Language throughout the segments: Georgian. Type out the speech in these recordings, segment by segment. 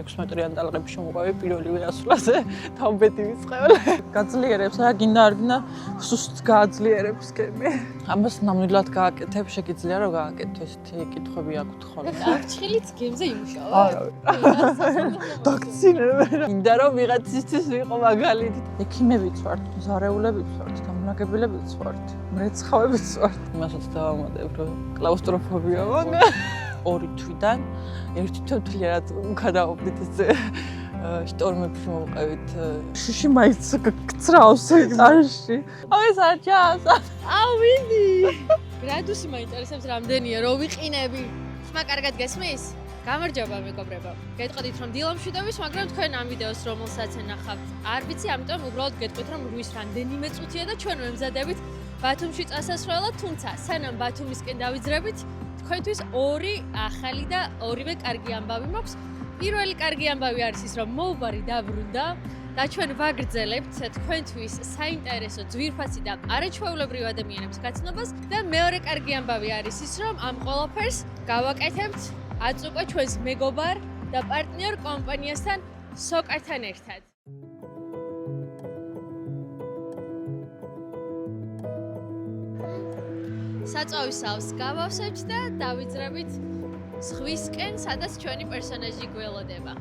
16 ტალღები შემოყვები პირველივე ასვლაზე თამბეთი ვიწყებელ. გაძლიერებს რა გინდა არ გინდა სუსტ გააძლიერებს გემი. ამას ნამდვილად გააკეთებ, შეგიძლია რომ გააკეთო ესეთი კითხვები აქვთ ხოლმე. არჩხილიც გემზე იმუშავა? დაქცინებ. გინდა რომ ვიღაცისთვის ვიყო მაგალითი. ექიმებიც ვართ, მზარეულებიც ვართ, დამონაგებელებიც ვართ, მრეცხავებიც ვართ. იმასაც დავამატებ რომ კლაუსტროფობია მაქვს. 2 თვიდან ერთი თვით გადავობდით ეს შტორმებში მოვყევით. შიში მაინც გწრავს წარში. აი საჭას. ავიდი. გრადუსი მაინტერესებს რამდენია რომ ვიყინები. ხმა კარგად გესმის? გამარჯობა მეგობრებო. გეტყოდით რომ დილამშვიდობის, მაგრამ თქვენ ამ ვიდეოს რომელსაც ნახავთ, არ ვიცი, ამიტომ უბრალოდ გეტყვით რომ რუის რამდენიმე წუთია და ჩვენ ვემზადებით ბათუმში წასასვლელად, თუმცა სანამ ბათუმისკენ დავიძრებით, თქვენთვის 2 ახალი და ორივე კარგი ამბავი მაქვს. პირველი კარგი ამბავი არის ის, რომ მოუბარი დაბრუნდა და ჩვენ ვაგრძელებთ თქვენთვის საინტერესო ძვირფასი და არაჩვეულებრივ ადამიანების გაცნობას და მეორე კარგი ამბავი არის ის, რომ ამ ყველაფერს გავაკეთებთ აწუყო ჩვენს მეგობარ და პარტნიორ კომპანიასთან სოკართან ერთად. საწვავის სავს გავავსებთ და დავიძრებით ზღვისკენ, სადაც ჩვენი პერსონაჟი გველოდება.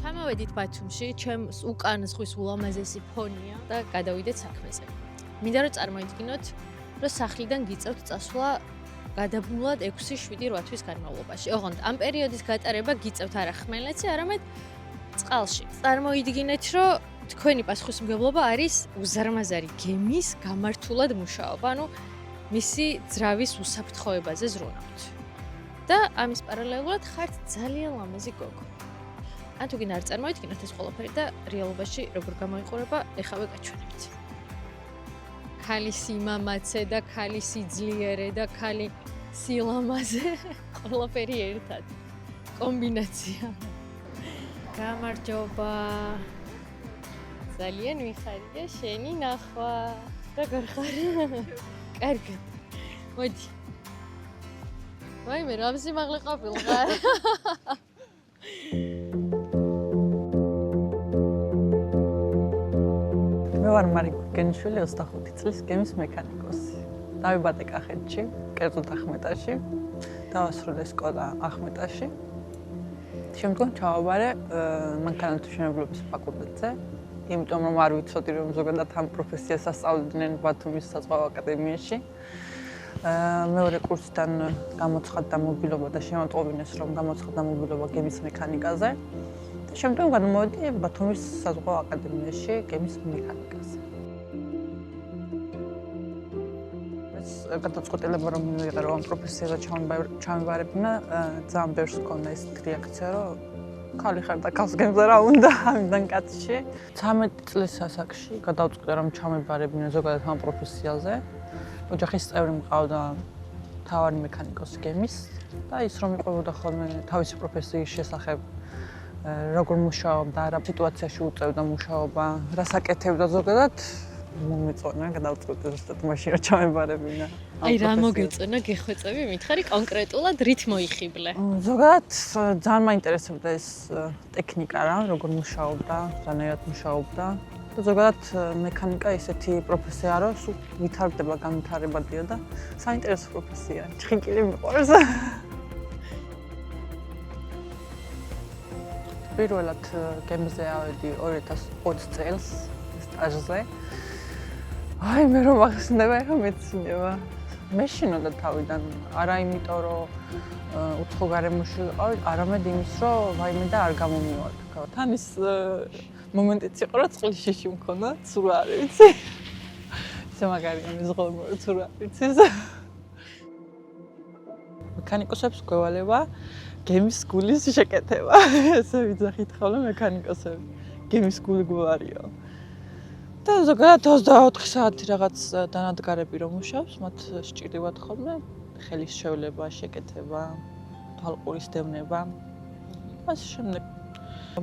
ჩამოვედით ბათუმში, ჩემს უკან ზღვის ულამაზესი ფონია და გადავიდეთ საქმეზე. მინდა რომ წარმოიდგინოთ, რომ სახლიდან გიწევთ წასვლა გადაბმულად 6-7-8 თვის განმავლობაში. ოღონდ ამ პერიოდის გატარება გიწევთ არა ხმელეთზე, არამედ წყალში. წარმოიდგინეთ, რომ თქვენი პასუხისმგებლობა არის უზარმაზარი გემის გამართულად მუშაობა, ანუ მისი ძრავის უსაფრთხოებაზე ზრუნავთ. და ამის პარალელურად ხართ ძალიან ლამაზი გოგო. ან თუ გინდა არ წარმოიდგინოთ ეს ყველაფერი და რეალობაში როგორ გამოიყურება, ეხავე გაჩვენებთ. ქალი სიმამაცე და ქალი სიძლიერე და ქალი სილამაზე ყველაფერი ერთად. კომბინაცია. გამარჯობა. ძალიან მიხარია შენი ნახვა. როგორ ხარ? კარგად. მოდი. ვაიმე, რა სიმაღლე ყოფილიყარ. მე ვარ მარიკ გენიშვილი, 25 წლის გემის მექანიკოსი. დავიბადე კახეთში, კერძოდ ახმეტაში. დავასრულე სკოლა ახმეტაში. შემდგომ ჩავაბარე მანქანათმშენებლობის ფაკულტეტზე. იმიტომ რომ არ ვიცოდი რომ ზოგადად ამ პროფესიას ასწავლიდნენ ბათუმის საზღვაო აკადემიაში. მეორე კურსიდან გამოცხადდა მობილობა და შემოტყობინეს რომ გამოცხადდა მობილობა გემის მექანიკაზე. შემდგომ გადმოვედი ბათუმის საზღვაო აკადემიაში გემის მექანიკაზე. ეს გადაწყვეტილება რომ მივიღე რომ ამ პროფესიაზე ჩამივარებინა, ძალიან ბევრს მქონდა ეს რეაქცია, რომ ქალი ხარ და ქალს გემზე რა უნდა ამიდან კაცში. 13 წლის ასაკში გადავწყვიტე რომ ჩამივარებინა ზოგადად ამ პროფესიაზე. ოჯახის წევრი მყავდა მთავარი მექანიკოსი გემის და ის რომ იყვებოდა ხოლმე თავისი პროფესიის შესახებ როგორ მუშაობდა, რა სიტუაციაში უწევდა მუშაობა, რას აკეთებდა ზოგადად მომეწონა, გადავწყვიტე ზუსტად მაშინ რომ ჩამევარებინა. აი რა მოგეწონა, გეხვეწები, მითხარი კონკრეტულად რით მოიხიბლე? ზოგადად ძალიან მაინტერესებდა ეს ტექნიკა რა, როგორ მუშაობდა, რანაირად მუშაობდა. და ზოგადად მექანიკა ისეთი პროფესიაა, რომ სულ ვითარდება, განვითარებადია და საინტერესო პროფესიაა. ჩხინკილი მიყვარს. პირველად გემზე ავედი 2020 წელს სტაჟზე. აი მე რომ ახსნება, ეხა მეცნიება. მეშინოდა თავიდან, არა იმიტომ რომ უცხო გარემოში ვიყავი, არამედ იმის რომ ვაიმე და არ გამომივარდა. თან ის მომენტიც იყო რომ წყლის შიში მქონდა, სულ არ ვიცი. ისე მაგარია მეზღოლმო სულ არ ვიცი. მექანიკოსებს გვევალება გემის გულის შეკეთება. ესე ვიძახით ხოლმე მექანიკოსები. გემის გული გვარიო. და ზოგადად 24 საათი რაღაც დანადგარები რომ მუშაობს, მათ სჭირდებათ ხოლმე ხელის შევლება, შეკეთება, თვალყურის დევნება. ასე შემდეგ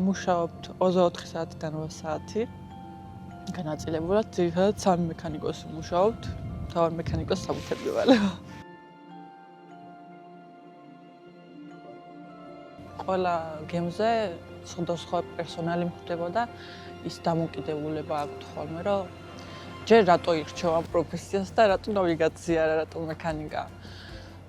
მუშაობთ 24 საათიდან 8 საათი. განაწილებულად ძირითადად 3 მექანიკოსი მუშაობთ. მთავარ მექანიკოს საბუთები ვალევა. ყველა გემზე სხვადასხვა პერსონალი მხვდებოდა, ის დამოკიდებულება აქვთ ხოლმე, რომ ჯერ რატო ირჩევ ამ პროფესიას და რატო ნავიგაცია, რატო მექანიკა.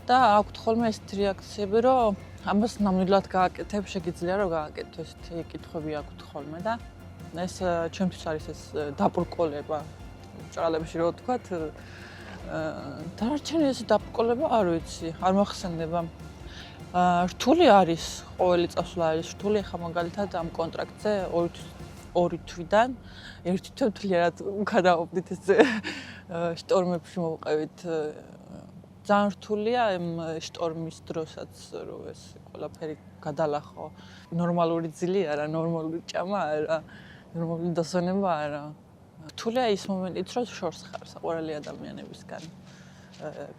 და აქვთ ხოლმე ესეთი რეაქციები, რომ ამას ნამდვილად გააკეთებ, შეგიძლია რომ გააკეთო, ესეთი კითხვები აქვთ ხოლმე და ეს ჩემთვის არის ეს დაბრკოლება ჭრალებში რო ვთქვათ. დანარჩენი ეს დაბრკოლება არ ვიცი, არ მოახსენდება. რთული არის, ყოველი წასვლა არის რთული, ხა მაგალითად ამ კონტრაქტზე 2 თვიდან 1 თვე მთლიანად გადავობდით ეს შტორმებში მოვყევით. ძალიან რთულია ამ შტორმის დროსაც, რომ ეს ყველაფერი გადალახო. ნორმალური ძილი არა, ნორმალური ჭამა არა, ნორმალური დასვენება არა. რთულია ის მომენტიც, რომ შორს ხარ საყვარელი ადამიანებისგან.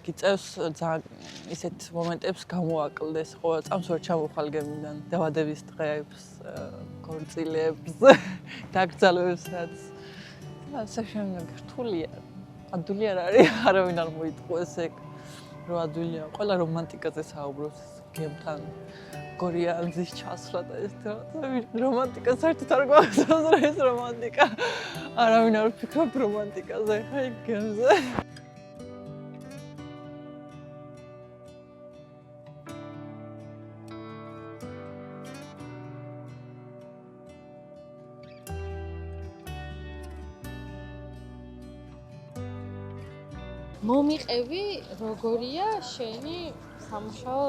გიწევს ძალიან ისეთ მომენტებს გამოაკლდეს, ყოველ წამს ვერ ჩამოხალგებიდან, დაბადების დღეებს, ქორწილებს, დაკრძალვებსაც. ასე შემდეგ რთულია. ადვილი არ არის, არავინ არ მოიტყუეს ეგ. რომ ადვილია, ყველა რომანტიკაზე საუბრობს გემთან. გორია მზის ჩასვლა და ეს რომანტიკა საერთოდ არ გვახსოვს, რომ ეს რომანტიკა. არავინ არ ფიქრობ რომანტიკაზე, ხა იქ გემზე. მომიყევი როგორია შენი სამუშაო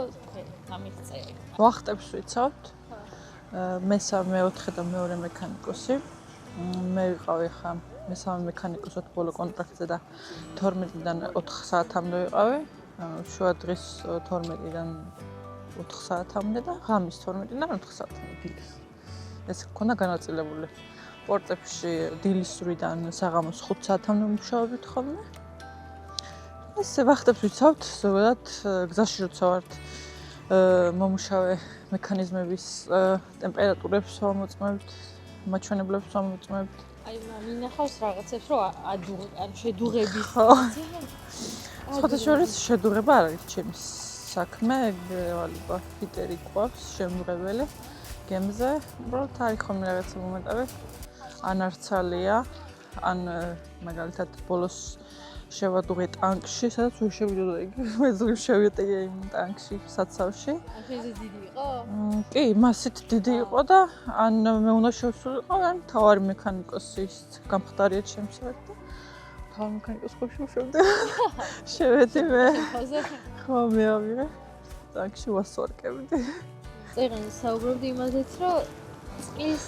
ამიღწევი. ვახტებს ვიცავთ. მესამე, მეოთხე და მეორე მექანიკოსი. მე ვიყავი ხა მესამე მექანიკოსად ბოლო კონტრაქტზე და 12-დან 4 საათამდე ვიყავი. შუა დღის 12-დან 4 საათამდე და ღამის 12-დან 4 საათამდე დილის. ეს ქონდა განაწილებული. პორტებში დილის 8-დან საღამოს 5 საათამდე მუშაობთ ხოლმე. ესე ვახტებს ვიცავთ, ზოგადად გზაში როცა ვართ მომუშავე მექანიზმების ტემპერატურებს ვამოწმებთ, მაჩვენებლებს ვამოწმებთ. აი, მინახავს რაღაცებს, რომ ანუ შედუღების. სხვადასხვა შედუღება არ არის ჩემი საქმე, ვალება ფიტერი გვაქვს, შემუღებელი გემზე. უბრალოდ არის ხოლმე რაღაცა მომენტები, ან არცალია, ან მაგალითად ბოლოს შევადუღე ტანკში, სადაც ვერ შევიდოდა იქ. მე ზოგადად შევიეტე იმ ტანკში, საცავში. ახლა ეს დიდი იყო? კი, მასით დიდი იყო და ან მე უნდა შევსულიყო, ან თავარი მექანიკოსის გამხდარია ჩემსავით და თავარი მექანიკოს ხო შევშევდი. შევედი მე. ხო, მე ავიღე. ტანკში ვასვარკებდი. წეგან საუბრობდი იმაზეც, რომ წყლის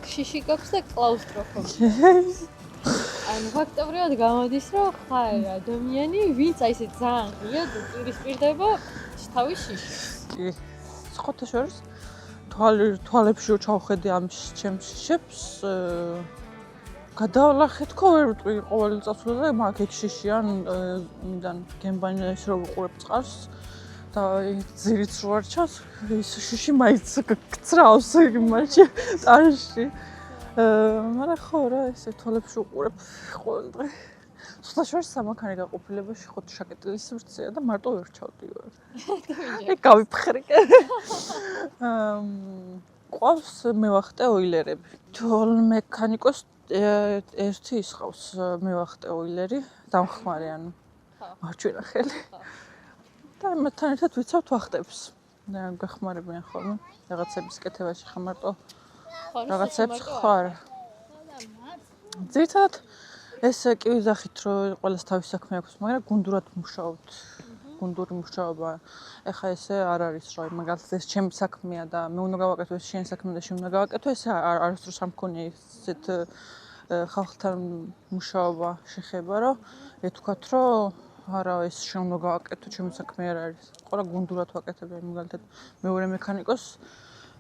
ქშიში გაქვს და კლაუსტროფობია. ანუ ფაქტობრივად გამოდის, რომ ხარ ადამიანი, ვინც აი ესე ძალიან ღიად უპირისპირდება თავის შიშს. კი. სხვათა შორის თვალებში რო ჩავხედე ამ ჩემს შიშებს, გადავლახე თქო ვერ ვიტყვი ყოველი წასვლაზე მაგ ეგ შიშიან მიდან გემბანი ეს რო ვიყურებ წყალს და ძირიც რო არ ჩანს, ის შიში მაინც გწრავს იმაში ტანში. მაგრამ ხო რა ესე თვალებში უყურებ ყოველ დღე. სხვათა შორის სამანქანე გაყოფილებაში ხო შაკეტილის ვრცეა და მარტო ვერ ჩავდივარ. ეგ გავიფხრიკე. ყავს მევახტე ოილერები. თვალ მექანიკოს ერთი ისყავს მევახტე ოილერი, დამხმარე ანუ მარჯვენა ხელი. და მათთან ერთად ვიცავთ ვახტებს. გახმარებიან ხოლმე რაღაცების კეთებაში ხა მარტო რაღაცებს ხარ. ძირითადად ეს კი ვიზახით, რომ ყველას თავის საქმე აქვს, მაგრამ გუნდურად მუშაობთ. გუნდური მუშაობა. ეხა ესე არ არის, რომ მაგალითად ეს ჩემი საქმეა და მე უნდა გავაკეთო, ეს შენი საქმე და შენ უნდა გავაკეთო, ეს არასდროს არ მქონია ისეთ ხალხთან მუშაობა შეხება, რომ ეთქვათ, რომ არა ეს შენ უნდა გავაკეთო, ჩემი საქმე არ არის. ყველა გუნდურად ვაკეთებ, მაგალითად მეორე მექანიკოს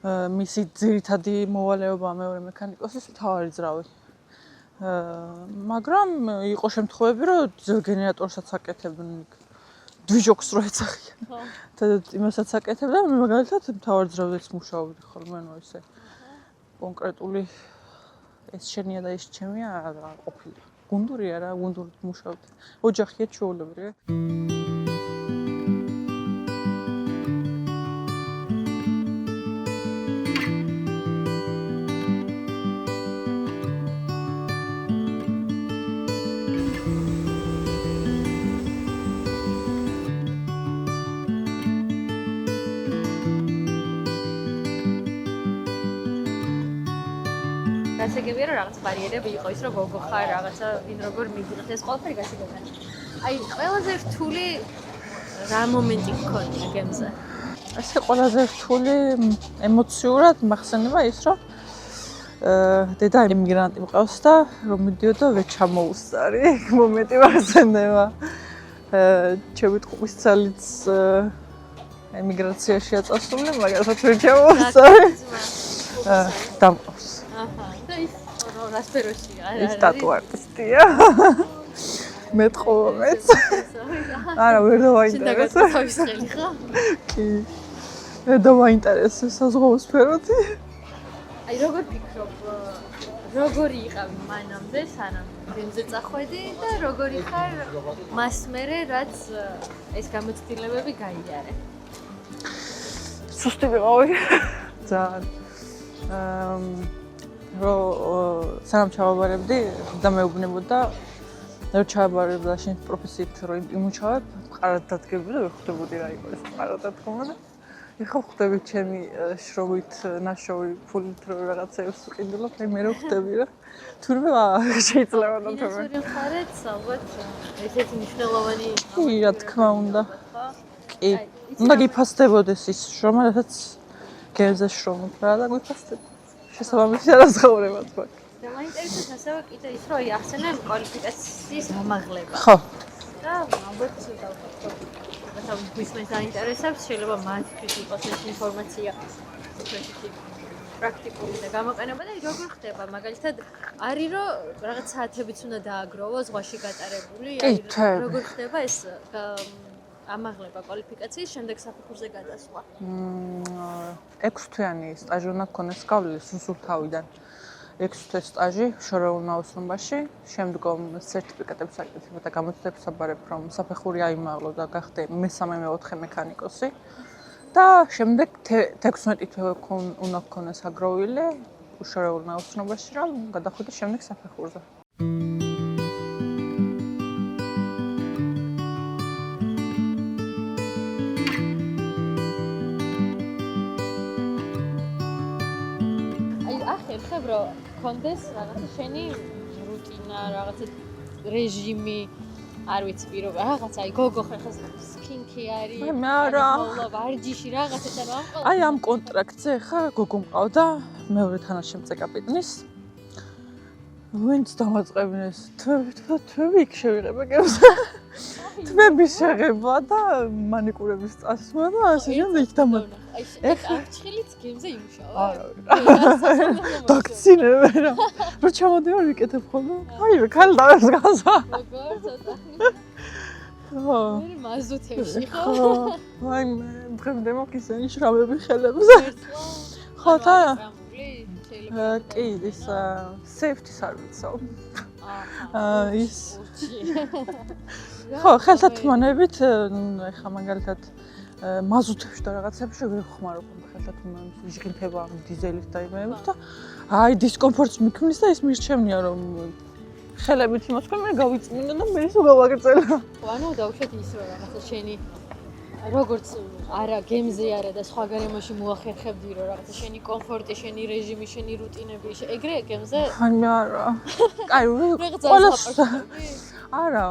მისი ძირითადი მოვალეობა მეორე მექანიკოსის მთავარი ძრავი. მაგრამ იყო შემთხვევები, რომ გენერატორსაც აკეთებდნენ დვიჟოქს რო ეცახიან. და იმასაც აკეთებდა, მე მაგალითად მთავარ ძრავებს მუშაობდი ხოლმე, ანუ ესე კონკრეტული ეს შენია და ეს ჩემია არ ყოფილა. გუნდურია რა, გუნდურით მუშაობთ. ოჯახია ჩვეულებრივი. გასაგებია რომ რაღაც ბარიერები იყო ის რომ გოგო ხარ რაღაცა ვინ როგორ მიდიღეთ ეს ყველაფერი გასაგებია. აი ყველაზე რთული რა მომენტი გქონდა გემზე? ასე ყველაზე რთული ემოციურად მახსენდება ის რომ დედა იმიგრანტი მყავს და რომ მიდიოდა ვეჩამოუსწარი მომენტი მახსენდება. ჩემი ტყუის ძალიც ემიგრაციაშია წასული, მაგასაც ვეჩამოუსწარი. დამყავს. და ის რასპეროშია? ის ტატუ არტისტია. მეტყოვმეც. არა, ვერ დავაინტერესა. თავის ხელი ხა? კი. ვერ დავაინტერესა საზღვაო სფეროთი. აი როგორ ფიქრობ, როგორი იყავი მანამდე, სანამ გემზე წახვედი და როგორი ხარ მას მერე, რაც ეს გამოცდილებები გაიარე? სუსტი ვიყავი. ძალიან. სანამ ჩავაბარებდი და მეუბნებოდა რომ ჩავაბარებ და შენ პროფესიით რომ იმუშავებ, მყარად დადგებდი და ვერ ხვდებოდი რა იყო ეს მყარად დადგომა და ეხლა ხვდები ჩემი შრომით ნაშოვი ფულით რომ რაღაცებს ვყიდულობ, აი მე რომ ხვდები რა. თურმე შეიძლება და თურმე. ეს ორი მხარეც ალბათ ესეთი მნიშვნელოვანი კი, რა თქმა უნდა. კი. უნდა გიფასდებოდეს ის შრომა, რასაც გემზე შრომობ რა და გიფასდებოდეს. შესაბამისი არასხაურებად მაქვს. და მაინტერესებს ასევე კიდე ის რომ აი ახსენებ კვალიფიკაციის ამაღლება. ხო. და ალბათ და ვისმენს აინტერესებს, შეიძლება მათთვის იყოს ეს ინფორმაცია ესეთი პრაქტიკული და გამოყენება და როგორ ხდება მაგალითად არის რომ რაღაც საათებიც უნდა დააგროვო ზღვაში გატარებული, აი როგორ ხდება ეს ამაღლება კვალიფიკაციის შემდეგ საფეხურზე გადასვლა? 6 თვიანი სტაჟი უნდა გქონდეს გავლილი სუსულთავიდან. 6 თვის სტაჟი შორეულ ნაოსნობაში, შემდგომ სერტიფიკატებს აკეთებ და გამოცდილებას აბარებ, რომ საფეხური აიმაღლო და გახდე მესამე მეოთხე მექანიკოსი. და შემდეგ 16 თვე უნდა გქონდეს აგროვილი შორეულ ნაოსნობაში, რომ გადახვიდე შემდეგ საფეხურზე. ხებ რომ კონდეს რაღაცა შენი რუტინა, რაღაცა რეჟიმი, არ ვიცი პირო, რაღაცა აი გოგო ხარ ხა სკინკეარი. მე არა. ვარჯიში რაღაცა და რა ამყავ. აი ამ კონტრაქტზე ხა გოგო მყავდა, მეორე თანაშემწე კაპიტნის. ვინც დამაწყებინეს, თვები იქ შევიღება გემზე. თვების შეღება და მანიკურების წასვლა და ასე შემდეგ იქ დამაწყ. ეხლა არჩხილიც გემზე იმუშავა. არა. დაქცინებ რა. რო ჩამოდივარ ვიკეთებ ხოლმე. აი, ქალ დავებს გასა. როგორ ცოტა. ხო. მე მაზუთებში ხო? აი, მე დღემდე მოგისენი შრამები ხელებზე. ხო, და კი, ის safety service-ო. ის ხო, ხელთათმანებით, ეხლა მაგალითად მაზუთებში და რაღაცებში ვერ ხმარობ ხელთათმანებით, ჟღინთება დიზელით და იმებით და აი დისკომფორტს მიქმნის და ის მირჩევნია რომ ხელებით იმოსქვა, მე გავიწმინდა და მე ისო გავაგრძელა. ხო, ანუ დავუშვათ ის რომ რაღაცა შენი როგორც არა გემზე არა და სხვა გარემოში მოახერხებდი რომ რაღაცა შენი კომფორტი, შენი რეჟიმი, შენი რუტინები, ეგრე გემზე? აი მე არა. კაი, ყველას არა,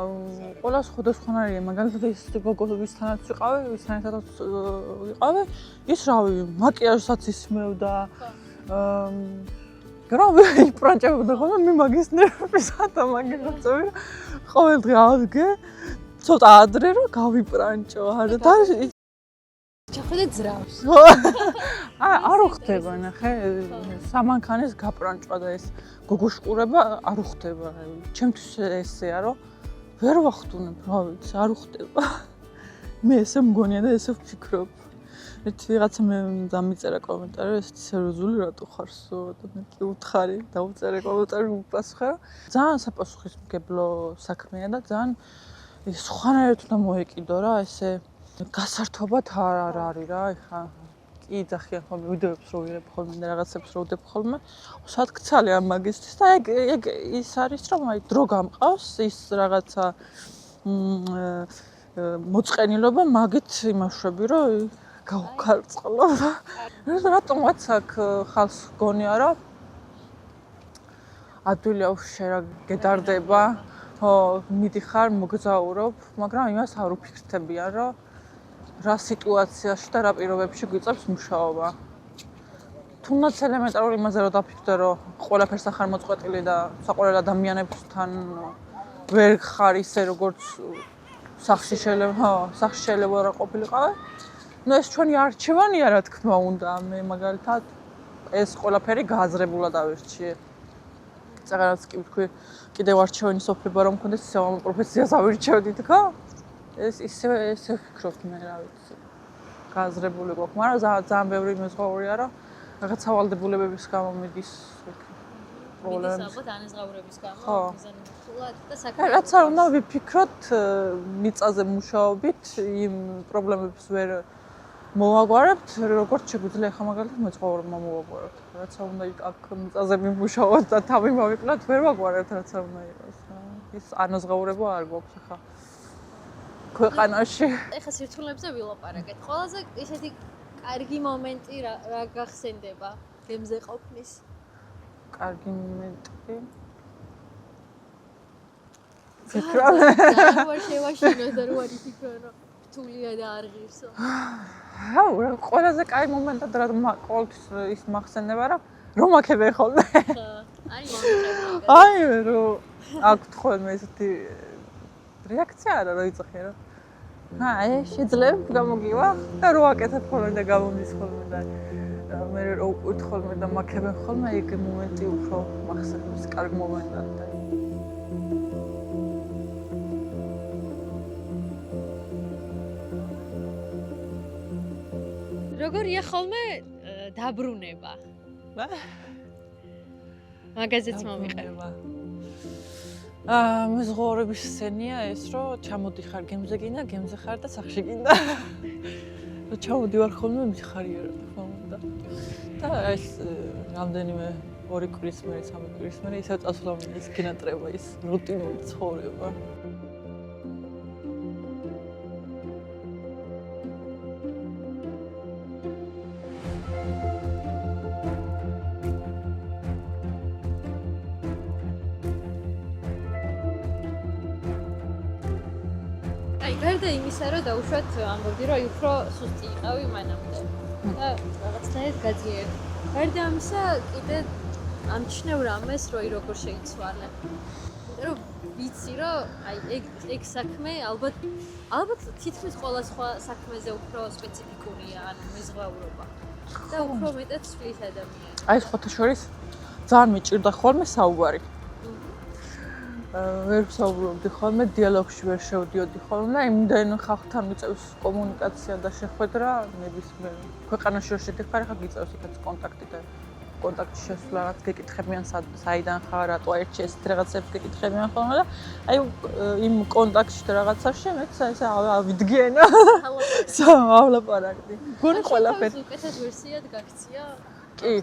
ყველას სხვადასხვანაირია, მაგალითად ის გოგოებისთანაც ვიყავი, ვისთანაც ვიყავი, ის რავი, მაკიაჟსაც ისმევდა. გრავი პრანჭებდა ხოლმე, მე მაგის ნერვებისა და მაგერაცები. ყოველ დღე ავდგე, ცოტა ადრე რომ გავიპრანჭო, არა და ჩახვიდე ძრავს. არ ხდება ნახე, სამანქანეს გაპრანჭვა და ეს გოგოშყურება არ ხდება. ჩემთვის ესეა რომ ვერ ვახტუნებ, რა ვიცი, არ ხდება. მე ესე მგონია და ესე ვფიქრობ. ერთი ვიღაცა მე დამიწერა კომენტარი, ეს სერიოზული რატო ხარსო? მე კი უთხარი, დავწერე კომენტარი უპასუხე. ძალიან საპასუხისმგებლო საქმეა და ძალიან სხვანაირად უნდა მოეკიდო რა, ესე გასართობად არ არის რა, ეხა კი ძახიან ხოლმე ვიდეოებს რო ვიღებ ხოლმე და რაღაცებს რო ვდებ ხოლმე. სადგცალი ამ მაგისტრის და ეგ ის არის რომ აი დრო გამყავს ის რაღაცა მოწყენილობა მაგით იმაშვები რომ გავქარწყლო. რატომაც აქ ხალხს გონია რომ ადვილი აუშე რა გედარდება, მიდიხარ მოგზაურობ, მაგრამ იმას არ უფიქრდებიან რომ რა სიტუაციაში და რა პირობებში გვიწევს მუშაობა. თუნდაც ელემენტარული იმაზე რომ დაფიქრდე რომ ყველაფერს ახარ მოწყვეტილი და საყვარელ ადამიანებთან ვერ ხარ ისე როგორც სახში შეიძლება რა ყოფილიყავე. ნუ ეს ჩვენი არჩევანია რა თქმა უნდა, მე მაგალითად ეს ყველაფერი გააზრებულად ავირჩიე. წაღერაც კი ვთქვი, კიდევ არჩევანი სოფლება რომ მქონდეს ისევ ამ პროფესიას ავირჩევდით, ხო? ეს ისე ვფიქრობ მე რა ვიცი. გააზრებული გვაქვს, მაგრამ ძალიან ბევრი მეზღვაურია რომ რაღაცა ვალდებულებების გამო მიდის პრობლემები. მიდის ალბათ ანაზღაურების გამო, მიზანმიმართულად და საქმე. რაც არ უნდა ვიფიქროთ მიწაზე მუშაობით, იმ პრობლემებს ვერ მოვაგვარებთ, როგორც შეგვიძლია ხა მაგალითად მეზღვაურებმა მოვაგვაროთ. რაც არ უნდა იქ მიწაზე მიმუშაოთ და თავი მოვიკლათ, ვერ ვაგვარებთ რაც არ უნდა იყოს. ის ანაზღაურება არ გვაქვს ხა. ქვეყანაში. ეხლა სირთულეებზე ვილაპარაკეთ. ყველაზე ისეთი კარგი მომენტი რა გახსენდება გემზე ყოფნის? კარგი მომენტი. ფიქრობ. ვარ შევაშინო და რო არის ფიქრო რომ რთულია და არ ღირსო. ყველაზე კაი მომენტად რა ყოველთვის ის მახსენდება რომ აქებე ხოლმე. აი მომენტი. აი რომ აქვთ ხოლმე ესეთი რეაქცია არა რა იცახე რა. აი შეიძლება გამოგივა და რო აკეთებ ხოლმე და გამომდის ხოლმე და მე რო უყვით ხოლმე და მაქებენ ხოლმე ეგ მომენტი უფრო მახსენებს კარგ მომენტად და როგორია ხოლმე დაბრუნება? მაგაზეც მომიყენება. მეზღვაურების სცენია ეს რომ ჩამოდიხარ გემზე გინდა, გემზე ხარ და სახში გინდა. რომ ჩამოდივარ ხოლმე მიხარია რა თქმა უნდა. და ეს რამდენიმე 2 კვირის მერე, 3 კვირის მერე ისევ წასვლა ის კინოტრება, ის რუტინული ცხოვრება. გარდა იმისა, რომ დაუშვათ ამბობდი, რომ უფრო სუსტი იყავი მანამდე და რაღაცნაირად გაძიერდი. გარდა ამისა, კიდე ამჩნევ რამეს, რომ როგორ შეიცვალე. რომ ვიცი, რომ აი ეგ საქმე ალბათ თითქმის ყველა სხვა საქმეზე უფრო სპეციფიკურია, ანუ მეზღვაურობა. და უფრო მეტად ცვლის ადამიანს. აი ხოთა შორის ძალიან მიჭირდა ხოლმე საუბარი. ვერ ვსაუბრობდი ხოლმე, დიალოგში ვერ შევდიოდი ხოლმე და იმდენ ხალხთან მიწევს კომუნიკაცია და შეხვედრა ნებისმიერ ქვეყანაში რომ შედიხარ, ხა გიწევს იქაც კონტაქტი და კონტაქტში შესვლა რაც გეკითხებიან საიდან ხარ, რატო აირჩი ეს რაღაცებს გეკითხებიან ხოლმე და აი იმ კონტაქტში და რაღაცაში მეც ესე ავიდგენა.ავლაპარაკდი. გონი ყველაფერი. უკეთეს ვერსიად გაქცია? კი.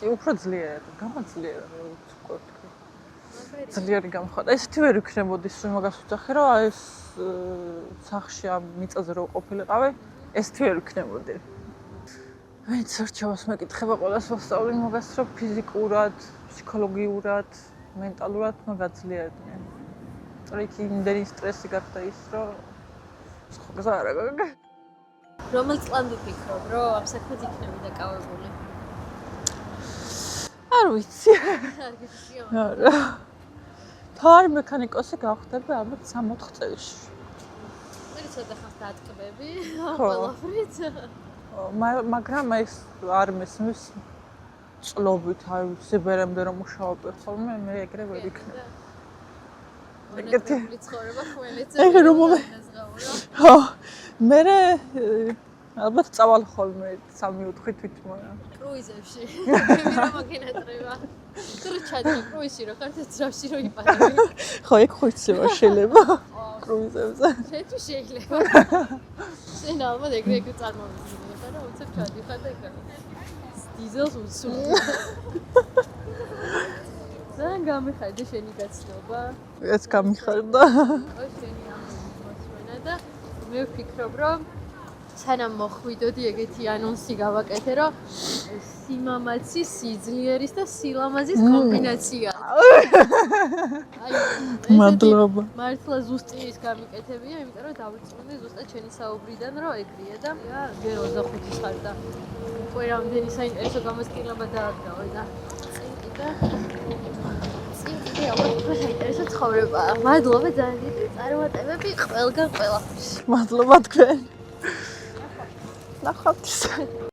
კი, უფრო ძლიერად, გამაძლიერა მე ვთქვი. ძლიერი გამხოდა. ესეთი ვერ იქნებოდის რომ მაგას ვუძახე რომ აი ეს სახში ამ მიწაზე რო ყოფილიყავი, ესეთი ვერ იქნებოდი. ვინც არჩევას მეკითხება ყველას ვასწავლი მაგას რომ ფიზიკურად, ფსიქოლოგიურად, მენტალურად მაგაძლიერდნენ. იქ იმდენი სტრესი გახდა ის რომ სხვა გზა არ აქვს. რომელ წლამდე ფიქრობ რომ ამ საქმედ იქნები დაკავებული? არ ვიცი. არ გიჩვენა. არა. თარ მექანიკოსი გავხდები ალბათ 3-4 წელში. მე ცოტა ხანს დაატკბები ყველაფრით. მაგრამ ეს არ მესმის წლობით, აი სიბერემდე რომ მუშაობ ხოლმე, მე ეგრე ვერ იქნება. ეგეთი ცხოვრება ხმელეთზე. ხო, მე ალბათ წავალ ხოლმე 3-4 თვითმოა. კრუიზებში. მე რომ მაგენატრება. თუ ჩადე კრუიზში რო ხარ ძრავში რო იპარები. ხო, ეგ ხო იცება შეიძლება კრუიზებზე. შენ თუ შეიძლება. შენ ალბათ ეგრე წარმოვიდგინე ხარ და უცებ ჩადიხარ და ეგრე. დიზელს უსუნო. ძალიან გამიხარდა შენი გაცნობა. ეს გამიხარდა. ო შენი ამბავი და მე ვფიქრობ რომ სანამ მოხვიდოდი ეგეთი ანონსი გავაკეთე რომ სიმამაცის, სიძლიერის და სილამაზის კომბინაცია. აი, მადლობა. მართლა ზუსტი ის გამიკეთებია, იმიტომ რომ დავიწყდი ზუსტად შენი საუბრიდან რომ ეგრეა და ჯერ 25-ის ხარ და უკვე რამდენი საინტერესო გამოცდილება დააგდავე და წინკი ალბათ უფრო საინტერესო ცხოვრებაა. მადლობა ძალიან დიდი წარმატებები ყველგან ყველაფერში. მადლობა თქვენ. ნახავთ.